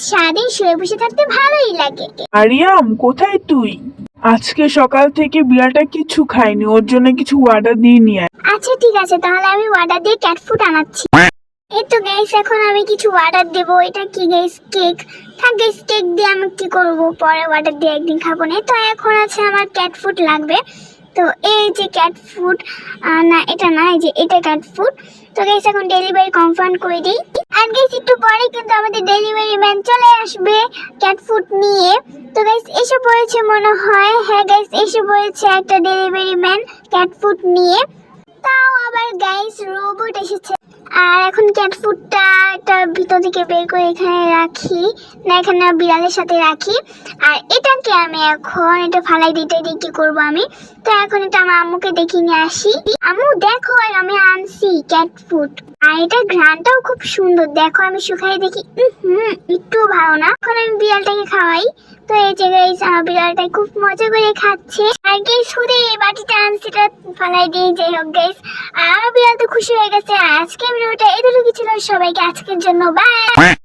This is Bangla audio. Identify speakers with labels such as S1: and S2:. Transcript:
S1: সারাদিন শুয়ে বসে থাকতে ভালোই লাগে।
S2: আরিয়াম, কোথায় তুই? আজকে সকাল থেকে বিড়ালটা কিছু খায়নি, ওর জন্য কিছু অর্ডার দিয়ে নিয়ে আয়।
S1: আচ্ছা ঠিক আছে, তাহলে আমি অর্ডার দিয়ে ক্যাট ফুড আনাচ্ছি। এই তো গাইস, এখন আমি কিছু অর্ডার দেবো। এটা কি গাইস? কেক। থাক গাইস, কেক দিয়ে আমি কি করব, পরে অর্ডার দিয়ে একদিন খাবো না। তো এখন আছে আমার ক্যাট ফুড লাগবে। তো এই যে ক্যাট ফুড, না এটা না, এই যে এটা ক্যাট ফুড। তো গাইস এখন ডেলিভারি কনফার্ম করে দিই। আর গাইস একটু পরে কিন্তু আমাদের ডেলিভারি ম্যান চলে আসবে ক্যাট ফুড নিয়ে। তো গাইস এসে পড়েছে মনে হয়। হ্যাঁ গাইস, এসে পড়েছে একটা ডেলিভারি ম্যান ক্যাট ফুড নিয়ে। তাও আবার গাইস রোবট এসেছে। আর এখন ক্যাট ফুডটা একটা ভিতর থেকে বের করে এখানে রাখি, না এখানে বিড়ালের সাথে রাখি। আর এটাকে আমি এখন এটা ফালাই দিতে দিয়ে কি করবো আমি। তো এখন এটা আমার আম্মুকে দেখিয়ে নিয়ে আসি। আম্মু দেখো, আর আমি আনছি ক্যাট ফুড। আর এটা ঘ্রাণটাও খুব সুন্দর, দেখো আমি শুকাই দেখি। একটু ভালো না। এখন আমি বিড়ালটাকে খাওয়াই। তো এই যে গাইস আমার বিড়ালটা খুব মজা করে খাচ্ছে। আর গাইস শুধু এই বাটিটা আনছি, এটা ফালাই দিয়ে যাই হোক গাইস। আর আমার বিড়াল তো খুশি হয়ে গেছে। আজকে ভিডিওটা এতটুকু ছিল। সবাইকে আজকের জন্য বাই।